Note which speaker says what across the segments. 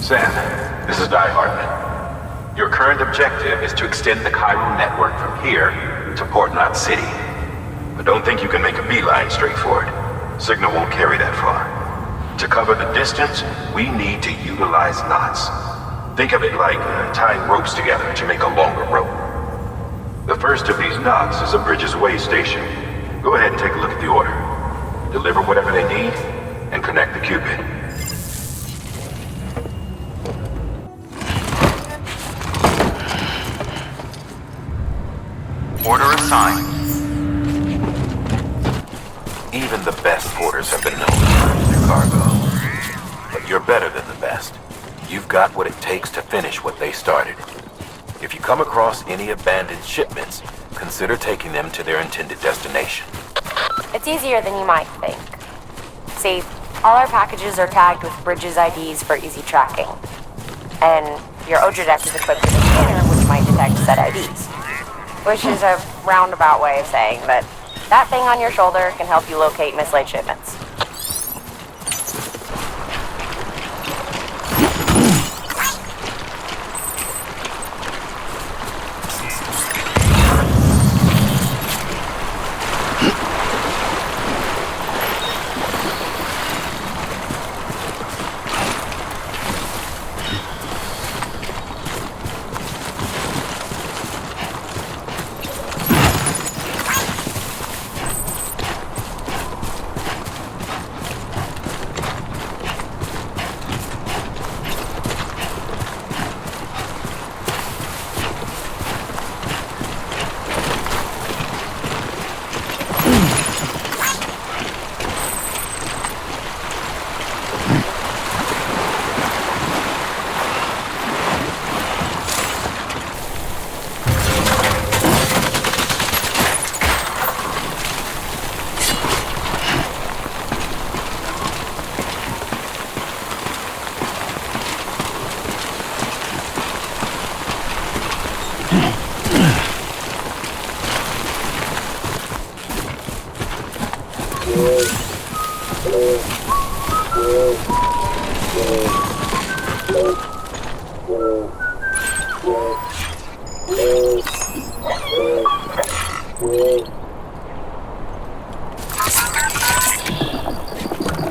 Speaker 1: Sam, this is Die Hard. Your current objective is to extend the Chiral network from here to Port Knot City. But don't think you can make a beeline straight for it. Signal won't carry that far. To cover the distance, we need to utilize knots. Think of it like tying ropes together to make a longer rope. The first of these knots is a Bridges Way station. Go ahead and take a look at the order. Deliver whatever they need, and connect the Cupid.
Speaker 2: Order assigned.
Speaker 1: Even the best porters have been known to lose their cargo. But you're better than the best. You've got what it takes to finish what they started. If you come across any abandoned shipments, consider taking them to their intended destination.
Speaker 3: It's easier than you might think. See, all our packages are tagged with Bridges IDs for easy tracking. And your Odra is equipped with a scanner which might detect said IDs. Which is a roundabout way of saying that thing on your shoulder can help you locate mislaid shipments.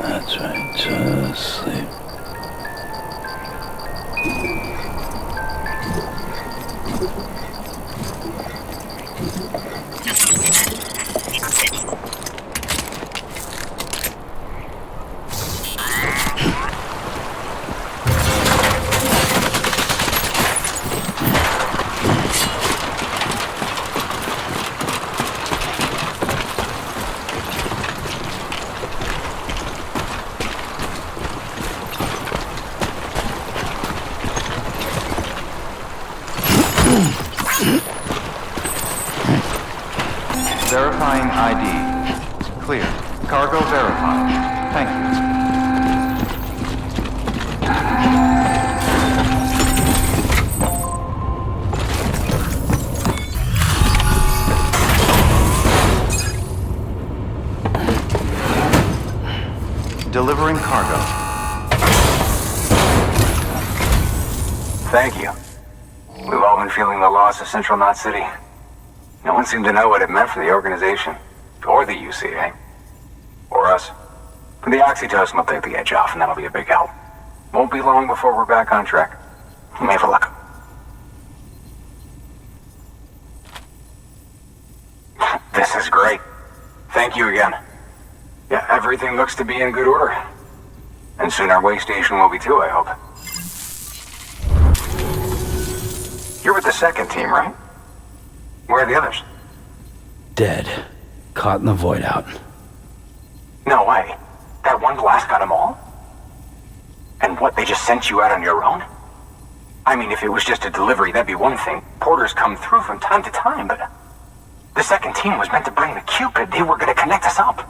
Speaker 4: That's right, just sleep.
Speaker 2: Verifying ID. Clear. Cargo verified. Thank you. Delivering cargo.
Speaker 5: Thank you. We've all been feeling the loss of Central Knot City. No one seemed to know what it meant for the organization. Or the UCA. Or us. But the oxytocin will take the edge off, and that'll be a big help. Won't be long before we're back on track. You may have a look. This is great. Thank you again. Yeah, everything looks to be in good order. And soon our way station will be too, I hope. You're with the second team, right? Where are the others?
Speaker 4: Dead. Caught in the void out.
Speaker 5: No way. That one blast got them all? And what, they just sent you out on your own? I mean, if it was just a delivery, that'd be one thing. Porters come through from time to time, but... The second team was meant to bring the Cupid. They were gonna connect us up.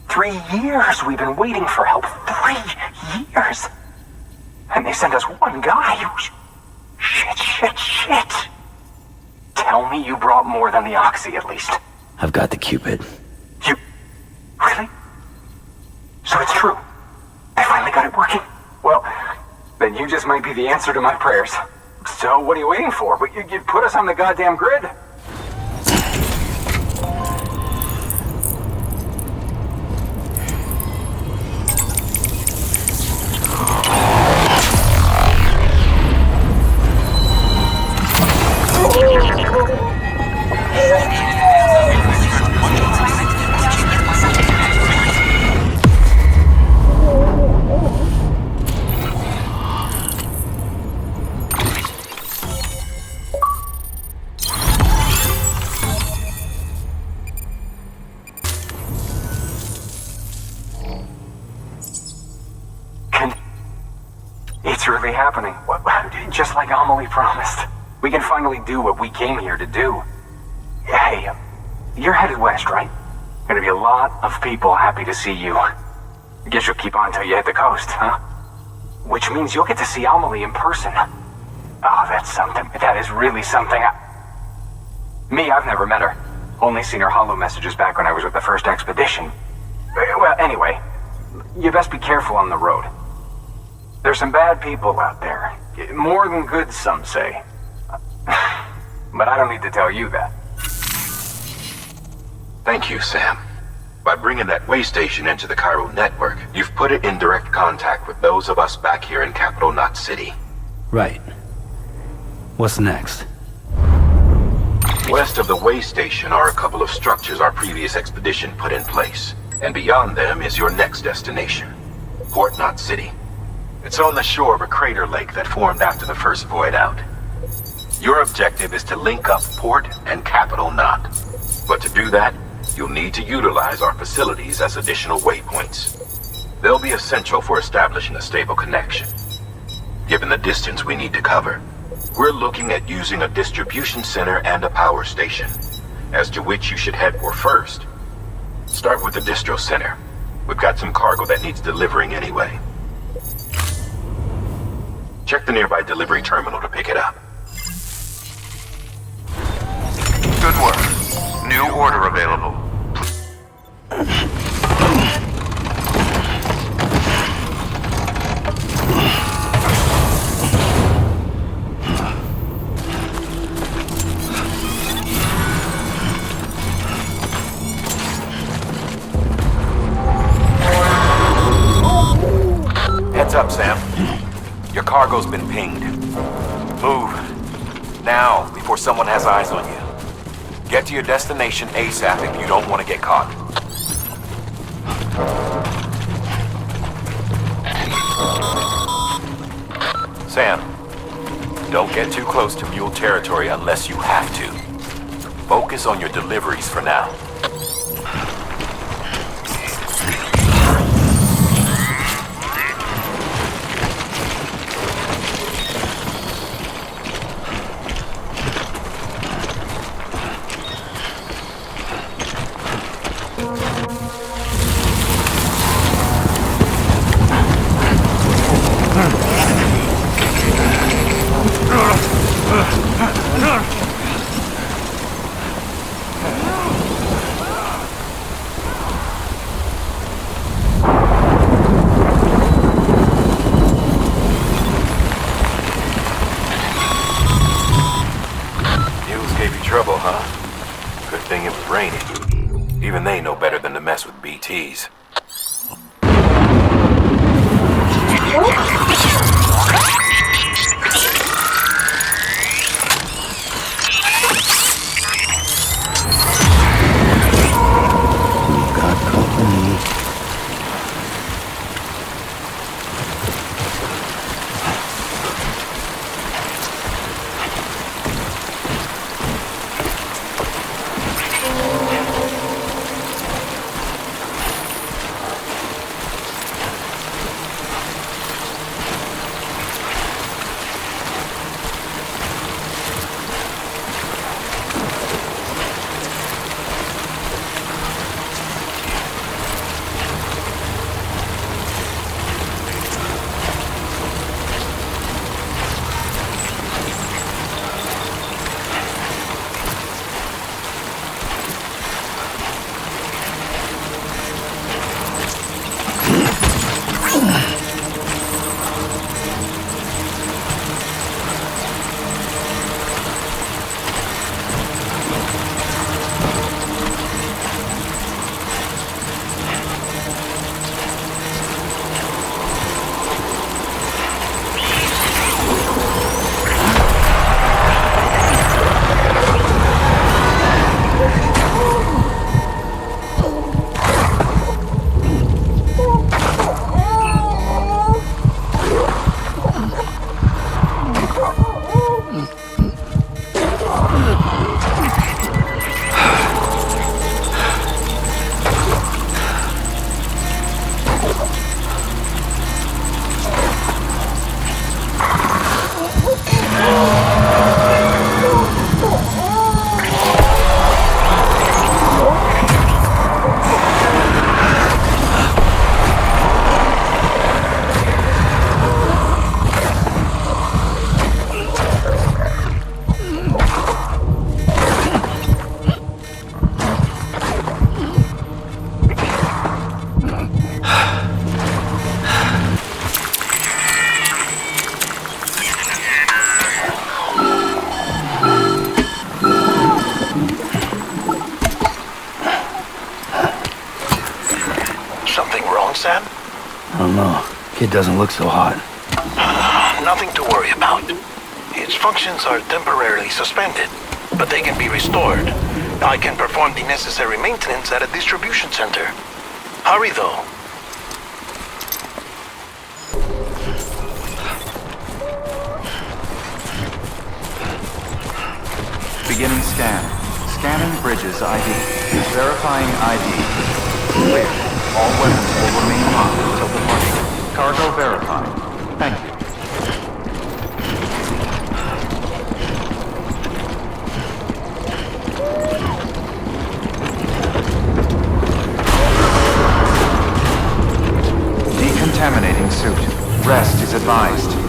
Speaker 5: 3 years we've been waiting for help. 3 years! And they sent us one guy. Shit. Tell me you brought more than the Oxy, at least.
Speaker 4: I've got the Cupid.
Speaker 5: You... Really? So it's true. I finally got it working. Well, then You just might be the answer to my prayers. So, what are you waiting for? You put us on the goddamn grid. It's really happening. Just like Amelie promised. We can finally do what we came here to do. Hey, you're headed west, right? Gonna be a lot of people happy to see you. Guess you'll keep on till you hit the coast, huh? Which means you'll get to see Amelie in person. Oh, that's something. That is really something. I've never met her. Only seen her holo messages back when I was with the first expedition. Well, anyway, you best be careful on the road. There's some bad people out there. More than good, some say. But I don't need to tell you that.
Speaker 1: Thank you, Sam. By bringing that way station into the Cairo network, you've put it in direct contact with those of us back here in Capital Knot City.
Speaker 4: Right. What's next?
Speaker 1: West of the way station are a couple of structures our previous expedition put in place. And beyond them is your next destination, Port Knot City. It's on the shore of a crater lake that formed after the first void out. Your objective is to link up Port and Capital Knot. But to do that, you'll need to utilize our facilities as additional waypoints. They'll be essential for establishing a stable connection. Given the distance we need to cover, we're looking at using a distribution center and a power station, as to which you should head for first. Start with the distro center. We've got some cargo that needs delivering anyway. Check the nearby delivery terminal to pick it up.
Speaker 2: Good work. New order available.
Speaker 6: Heads up, Sam. Your cargo's been pinged. Move. Now, before someone has eyes on you. Get to your destination ASAP if you don't want to get caught. Sam, don't get too close to mule territory unless you have to. Focus on your deliveries for now. Trouble, huh? Good thing it was raining. Even they know better than to mess with BTs.
Speaker 4: Got company. Kid doesn't look so hot.
Speaker 7: Nothing to worry about. Its functions are temporarily suspended, but they can be restored. I can perform the necessary maintenance at a distribution center. Hurry, though.
Speaker 2: Beginning scan. Scanning Bridges ID. Verifying ID. Clear. All weapons will remain locked until departure. Cargo verified. Thank you. Decontaminating suit. Rest is advised.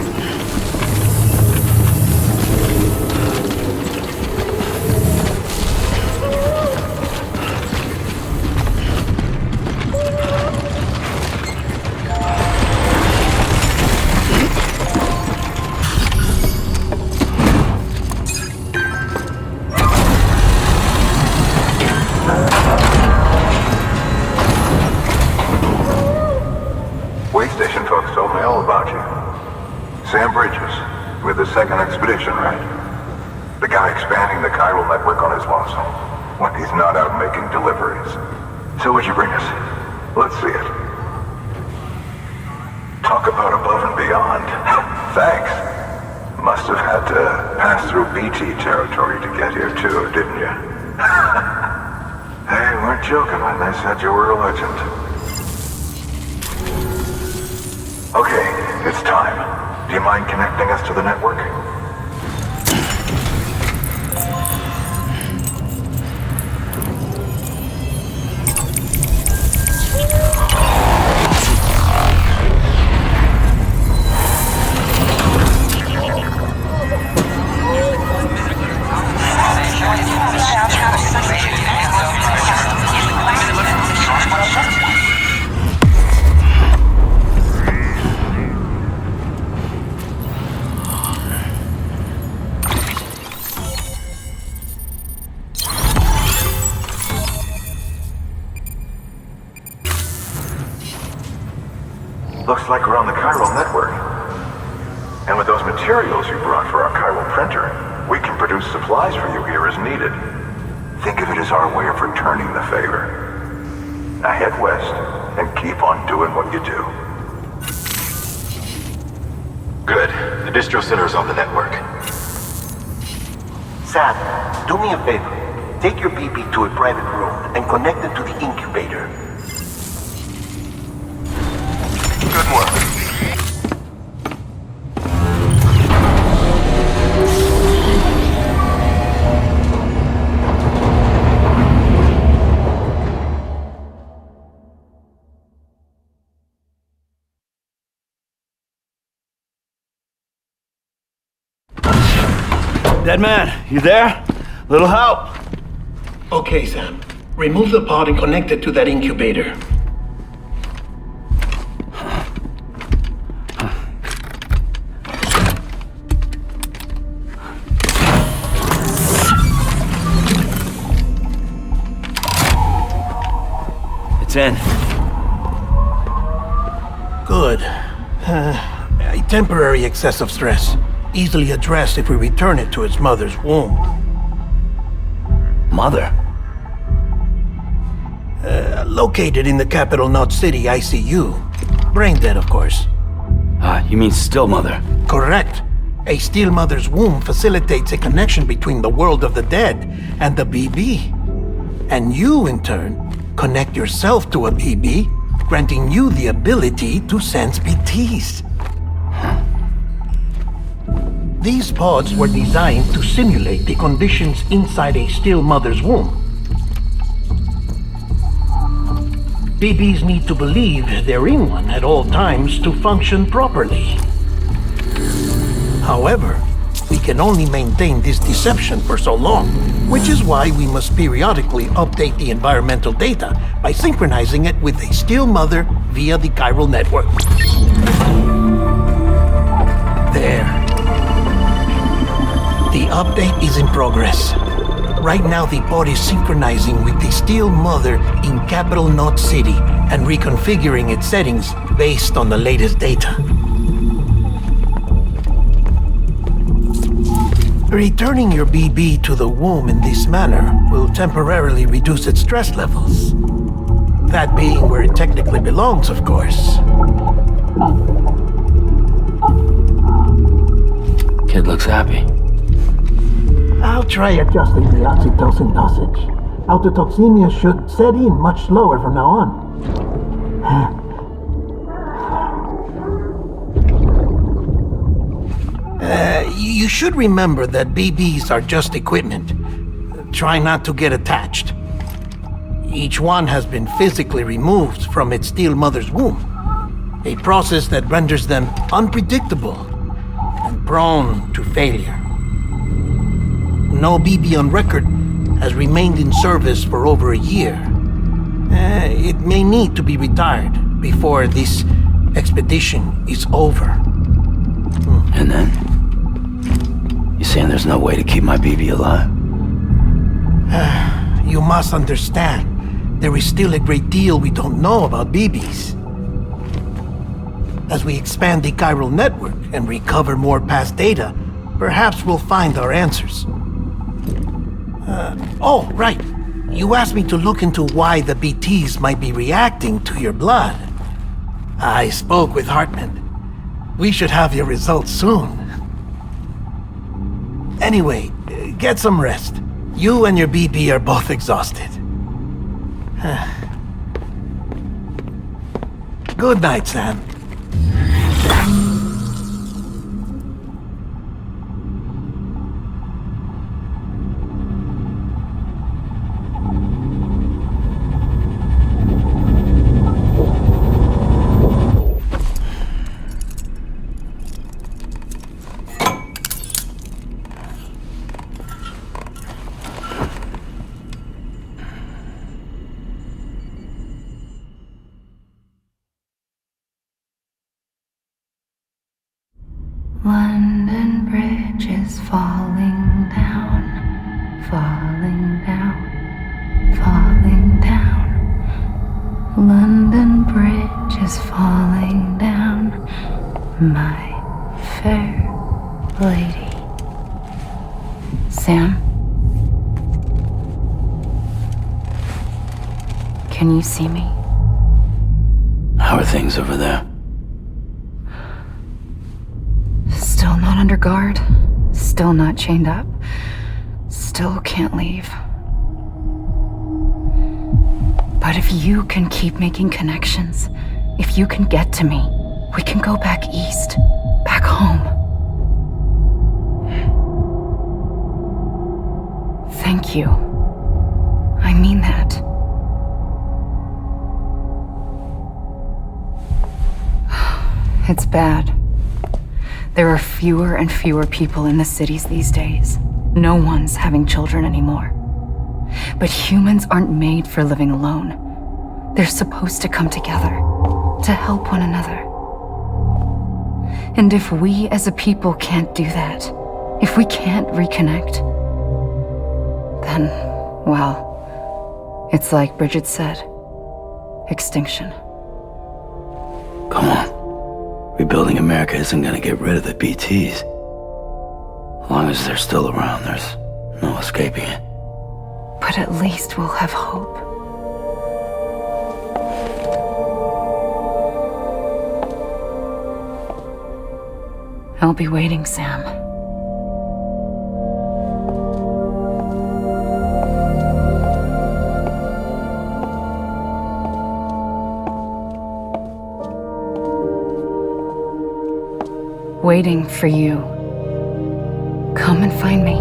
Speaker 8: The second expedition, right? The guy expanding the chiral network on his lonesome when he's not out making deliveries. So what'd you bring us? Let's see it. Talk about above and beyond. Thanks. Must have had to pass through BT territory to get here too, didn't you? Hey, weren't joking when they said you were a legend. Okay, it's time. Do you mind connecting us to the network? Looks like we're on the chiral network. And with those materials you brought for our chiral printer, we can produce supplies for you here as needed. Think of it as our way of returning the favor. Now head west and keep on doing what you do.
Speaker 1: Good. The distro center's on the network.
Speaker 7: Sam, do me a favor. Take your BB to a private room and connect it to the incubator. Good work.
Speaker 4: Dead man, you there? Little help?
Speaker 7: Okay, Sam. Remove the pod and connect it to that incubator.
Speaker 4: It's in.
Speaker 7: Good. A temporary excessive stress. Easily addressed if we return it to its mother's womb.
Speaker 4: Mother?
Speaker 7: Located in the capital Knot City ICU. Brain dead, of course.
Speaker 4: You mean still mother?
Speaker 7: Correct. A still mother's womb facilitates a connection between the world of the dead and the BB. And you, in turn, connect yourself to a BB, granting you the ability to sense BTs. These pods were designed to simulate the conditions inside a still mother's womb. BBs need to believe they're in one at all times to function properly. However, we can only maintain this deception for so long, which is why we must periodically update the environmental data by synchronizing it with a still mother via the chiral network. There. The update is in progress. Right now, the pod is synchronizing with the Steel Mother in Capital Knot City and reconfiguring its settings based on the latest data. Returning your BB to the womb in this manner will temporarily reduce its stress levels. That being where it technically belongs, of course.
Speaker 4: Kid looks happy.
Speaker 7: I'll try adjusting the oxytocin dosage. Autotoxemia should set in much slower from now on. You should remember that BBs are just equipment. Try not to get attached. Each one has been physically removed from its Steel Mother's womb. A process that renders them unpredictable and prone to failure. No BB on record has remained in service for over a year. It may need to be retired before this expedition is over.
Speaker 4: And then? You saying there's no way to keep my BB alive?
Speaker 7: You must understand, there is still a great deal we don't know about BBs. As we expand the chiral network and recover more past data, perhaps we'll find our answers. Oh, right. You asked me to look into why the BTs might be reacting to your blood. I spoke with Hartman. We should have your results soon. Anyway, get some rest. You and your BB are both exhausted. Good night, Sam.
Speaker 9: London Bridge is falling down, falling down, falling down. London Bridge is falling down, my fair lady. Sam? Can you see me?
Speaker 4: How are things over there?
Speaker 9: Still not under guard, still not chained up, still can't leave. But if you can keep making connections, if you can get to me, we can go back east, back home. Thank you. I mean that. It's bad. There are fewer and fewer people in the cities these days. No one's having children anymore. But humans aren't made for living alone. They're supposed to come together, to help one another. And if we as a people can't do that, if we can't reconnect, then, well, it's like Bridget said, extinction.
Speaker 4: Come on. Rebuilding America isn't gonna get rid of the BTs. As long as they're still around, there's no escaping it.
Speaker 9: But at least we'll have hope. I'll be waiting, Sam. Waiting for you. Come and find me.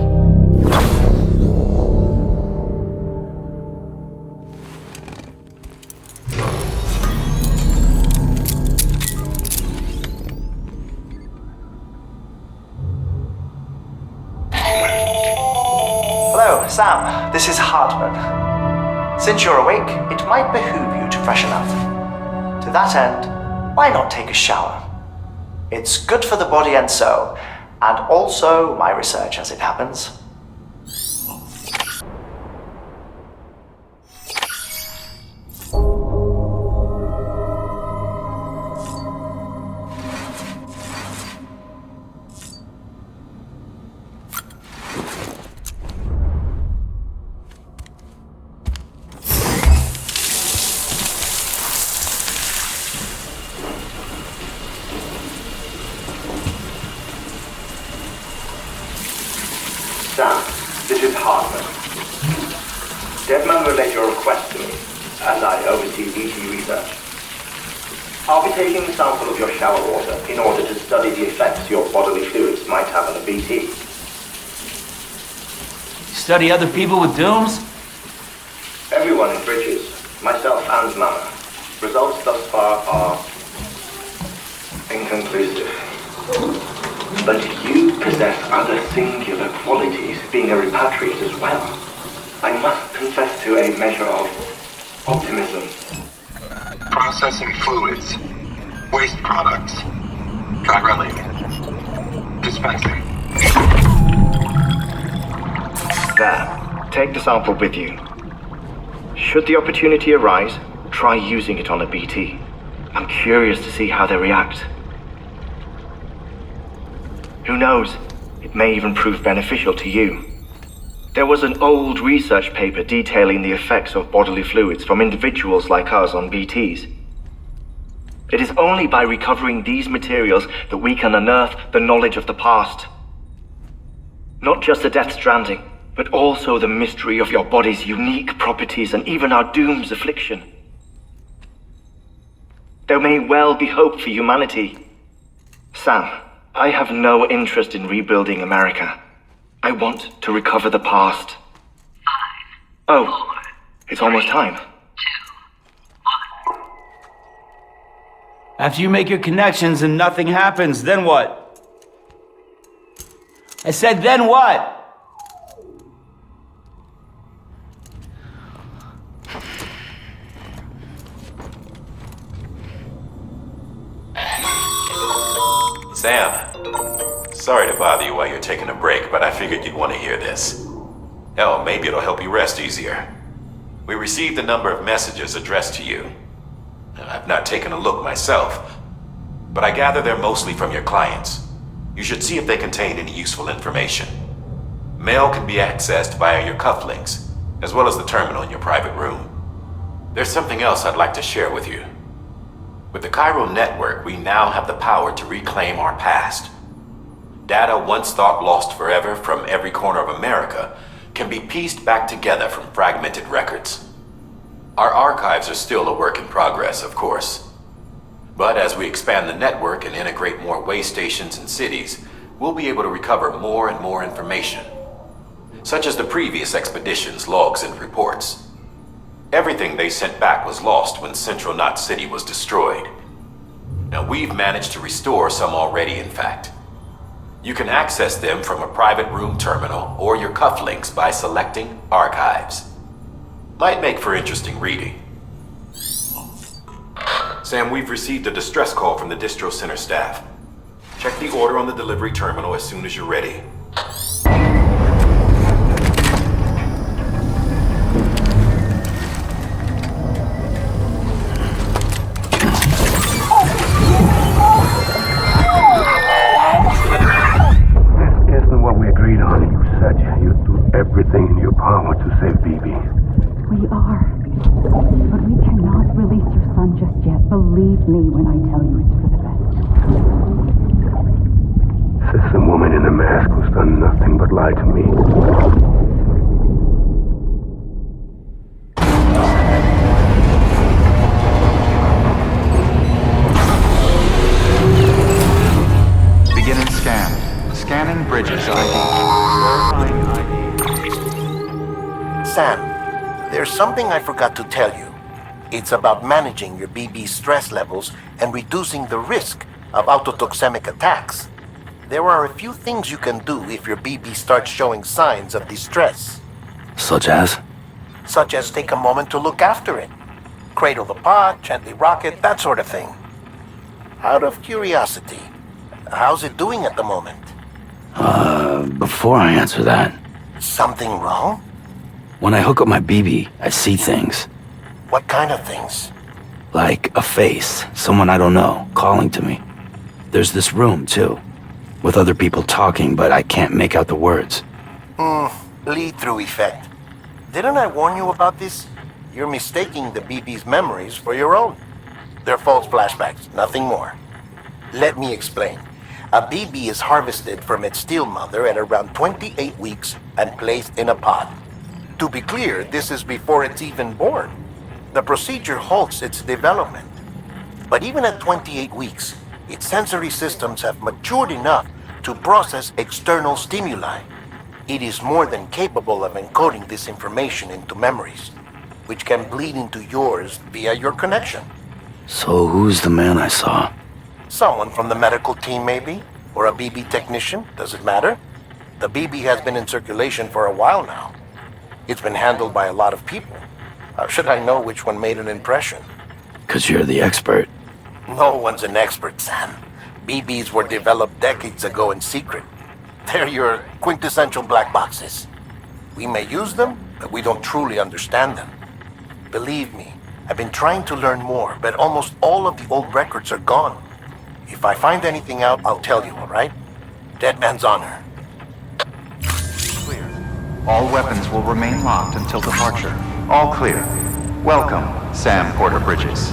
Speaker 10: Hello, Sam. This is Hartman. Since you're awake, it might behoove you to freshen up. To that end, why not take a shower? It's good for the body and soul, and also my research as it happens.
Speaker 11: Sam, this is Hartman. Deadman relayed your request to me, as I oversee BT research. I'll be taking a sample of your shower water in order to study the effects your bodily fluids might have on a BT.
Speaker 12: Study other people with dooms?
Speaker 11: Everyone in Bridges, myself and Mama. Results thus far are inconclusive. But you possess other singular qualities, being a repatriate as well. I must confess to a measure of optimism.
Speaker 13: Processing fluids. Waste products. Dry-relling. Dispensing.
Speaker 11: There. Take the sample with you. Should the opportunity arise, try using it on a BT. I'm curious to see how they react. Who knows? It may even prove beneficial to you. There was an old research paper detailing the effects of bodily fluids from individuals like us on BTs. It is only by recovering these materials that we can unearth the knowledge of the past. Not just the Death Stranding, but also the mystery of your body's unique properties and even our doom's affliction. There may well be hope for humanity. Sam, I have no interest in rebuilding America. I want to recover the past.
Speaker 14: 5,
Speaker 11: Oh,
Speaker 14: 4,
Speaker 11: it's almost time.
Speaker 14: 2, 1.
Speaker 12: After you make your connections and nothing happens, then what? I said, then what?
Speaker 6: Sam, sorry to bother you while you're taking a break, but I figured you'd want to hear this. Hell, maybe it'll help you rest easier. We received a number of messages addressed to you. I've not taken a look myself, but I gather they're mostly from your clients. You should see if they contain any useful information. Mail can be accessed via your cufflinks, as well as the terminal in your private room. There's something else I'd like to share with you. With the chiral network, we now have the power to reclaim our past. Data once thought lost forever from every corner of America can be pieced back together from fragmented records. Our archives are still a work in progress, of course. But as we expand the network and integrate more way stations and cities, we'll be able to recover more and more information, such as the previous expedition's logs and reports. Everything they sent back was lost when Central Knot City was destroyed. Now we've managed to restore some already, in fact. You can access them from a private room terminal or your cufflinks by selecting Archives. Might make for interesting reading. Sam, we've received a distress call from the distro center staff. Check the order on the delivery terminal as soon as you're ready.
Speaker 13: Everything in your power to save BB.
Speaker 9: We are. But we cannot release your son just yet. Believe me when I tell you it's for the best.
Speaker 13: Says some woman in a mask who's done nothing but lie to me.
Speaker 2: Beginning scan. Scanning Bridges ID. Verifying ID.
Speaker 7: Sam, there's something I forgot to tell you. It's about managing your BB stress levels and reducing the risk of autotoxemic attacks. There are a few things you can do if your BB starts showing signs of distress.
Speaker 4: Such as?
Speaker 7: Such as take a moment to look after it. Cradle the pot, gently rock it, that sort of thing. Out of curiosity, how's it doing at the moment?
Speaker 4: Before I answer that,
Speaker 7: Something wrong?
Speaker 4: when I hook up my BB, I see things.
Speaker 7: What kind of things?
Speaker 4: Like a face, someone I don't know, calling to me. There's this room, too, with other people talking, but I can't make out the words.
Speaker 7: Lead-through effect. Didn't I warn you about this? You're mistaking the BB's memories for your own. They're false flashbacks, nothing more. Let me explain. A BB is harvested from its steel mother at around 28 weeks and placed in a pod. To be clear, this is before it's even born. The procedure halts its development. But even at 28 weeks, its sensory systems have matured enough to process external stimuli. It is more than capable of encoding this information into memories, which can bleed into yours via your connection.
Speaker 4: So who's the man I saw?
Speaker 7: Someone from the medical team, maybe? Or a BB technician? Does it matter? The BB has been in circulation for a while now. It's been handled by a lot of people. How should I know which one made an impression?
Speaker 4: 'Cause you're the expert.
Speaker 7: No one's an expert, Sam. BBs were developed decades ago in secret. They're your quintessential black boxes. We may use them, but we don't truly understand them. Believe me, I've been trying to learn more, but almost all of the old records are gone. If I find anything out, I'll tell you, all right? Dead man's honor.
Speaker 2: Clear. All weapons will remain locked until departure. All clear. Welcome, Sam Porter Bridges.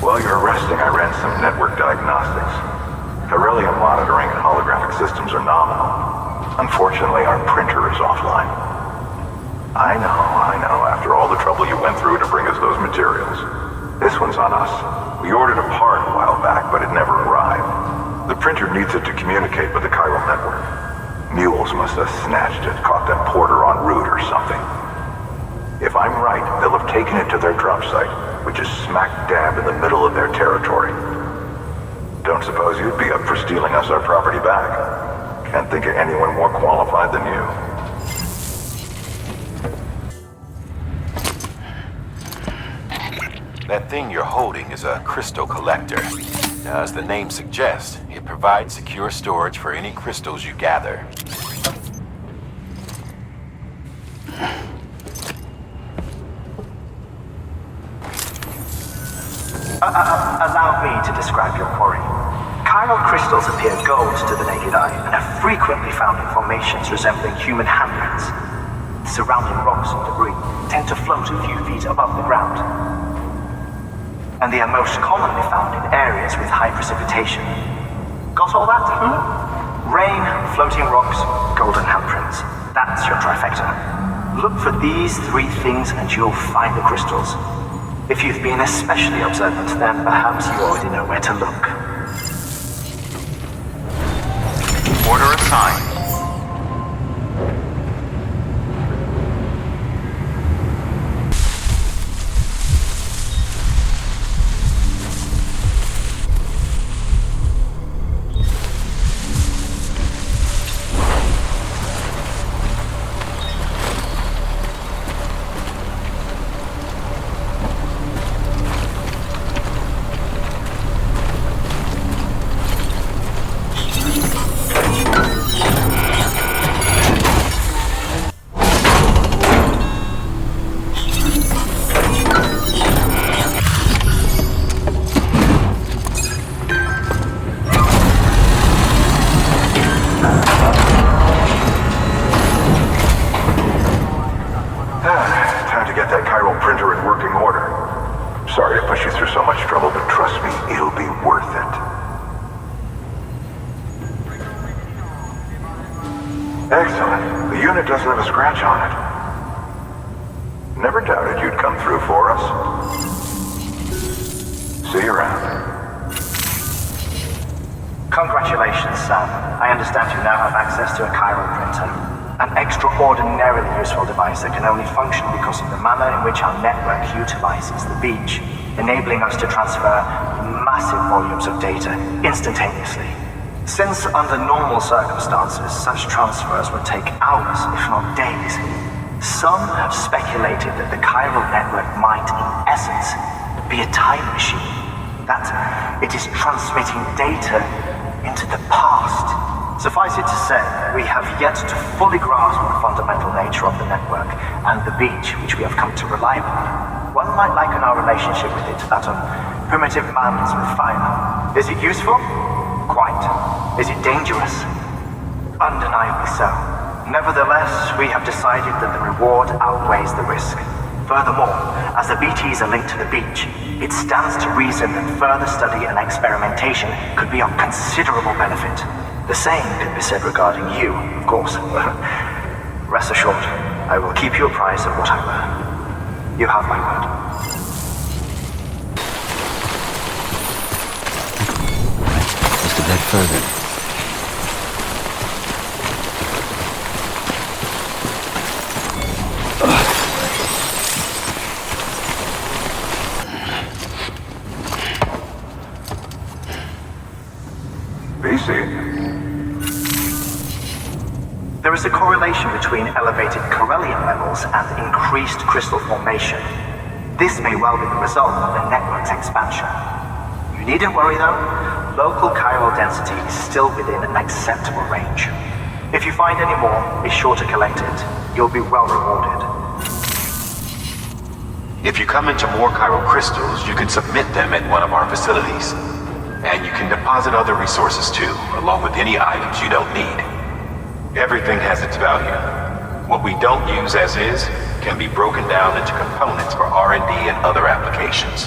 Speaker 8: While you're resting, I ran some network diagnostics. Beryllium monitoring and holographic systems are nominal. Unfortunately, our printer is offline. I know, after all the trouble you went through to bring us those materials. This one's on us. We ordered a part a while back, but it never arrived. The printer needs it to communicate with the chiral network. Mules must have snatched it, caught that porter en route or something. If I'm right, they'll have taken it to their drop site, which is smack dab in the middle of their territory. Don't suppose you'd be up for stealing us our property back? Can't think of anyone more qualified than you.
Speaker 6: That thing you're holding is a crystal collector. As the name suggests, it provides secure storage for any crystals you gather.
Speaker 10: Allow me to describe your quarry. Chiral crystals appear gold to the naked eye and are frequently found in formations resembling human handprints. Surrounding rocks and debris tend to float a few feet above the ground. And they are most commonly found in areas with high precipitation. Got all that? Rain, floating rocks, golden handprints. That's your trifecta. Look for these three things and you'll find the crystals. If you've been especially observant, then perhaps you already know where to look.
Speaker 2: Order assigned.
Speaker 8: Excellent. The unit doesn't have a scratch on it. Never doubted you'd come through for us. See you around.
Speaker 10: Congratulations, Sam. I understand you now have access to a chiral printer. An extraordinarily useful device that can only function because of the manner in which our network utilizes the beach, enabling us to transfer massive volumes of data instantaneously. Since under normal circumstances, such transfers would take hours, if not days, some have speculated that the chiral network might, in essence, be a time machine. That it is transmitting data into the past. Suffice it to say, we have yet to fully grasp the fundamental nature of the network and the beach which we have come to rely upon. One might liken our relationship with it to that of primitive mans with fire. Is it useful? Quite. Is it dangerous? Undeniably so. Nevertheless, we have decided that the reward outweighs the risk. Furthermore, as the BTs are linked to the beach, it stands to reason that further study and experimentation could be of considerable benefit. The same could be said regarding you, of course. Rest assured, I will keep you apprised of what I learn. You have my word.
Speaker 4: Just a bit further.
Speaker 10: There is a correlation between elevated Corellian levels and increased crystal formation. This may well be the result of the network's expansion. You needn't worry though, local chiral density is still within an acceptable range. If you find any more, be sure to collect it. You'll be well rewarded.
Speaker 1: If you come into more chiral crystals, you can submit them at one of our facilities. And you can deposit other resources too, along with any items you don't need. Everything has its value. What we don't use as is can be broken down into components for R&D and other applications.